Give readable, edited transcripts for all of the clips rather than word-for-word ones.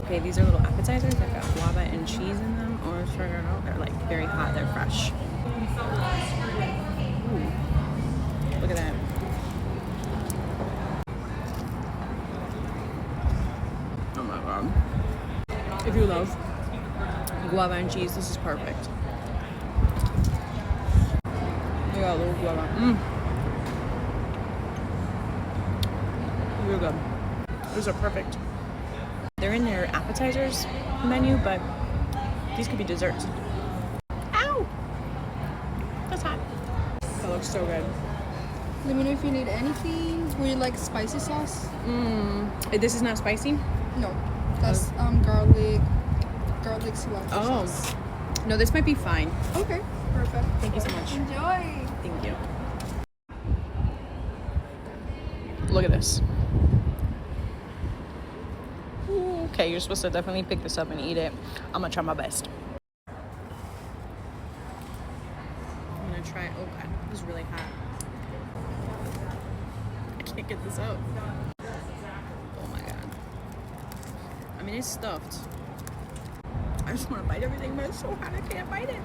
Okay, these are little appetizers that got guava and cheese in them. Or sugar. They're like very hot. They're fresh. Ooh. Look at that. Oh my god. If you love guava and cheese, this is perfect. We got a little guava. Really good. These are perfect. They're in their appetizers menu, but these could be desserts. Ow! That's hot. That looks so good. Let me know if you need anything. Would you like spicy sauce? This is not spicy? No. That's garlic cilantro sauce. No, this might be fine. Okay, perfect. Thank you so much. Enjoy. Thank you. Look at this. Ooh, okay, you're supposed to definitely pick this up and eat it. I'm gonna try my best. I'm gonna try. Oh god, this is really hot. I can't get this out. Oh my god. I mean, it's stuffed. I just want to bite everything, but it's so hot I can't bite it.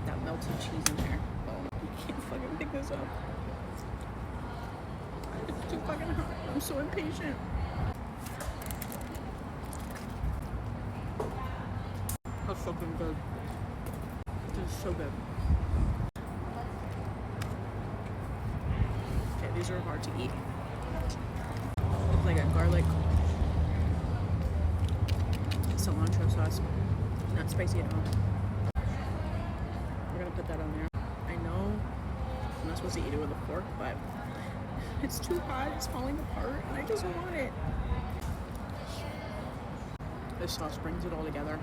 That melted cheese in there. Oh, you can't fucking pick this up. It's too fucking hot. I'm so impatient. That's fucking good. This is so good. Okay, these are hard to eat. Look like a garlic cilantro sauce. Not spicy at all. We're gonna put that on there. I know I'm not supposed to eat it with a fork, but it's too hot. It's falling apart, and I just want it. This sauce brings it all together.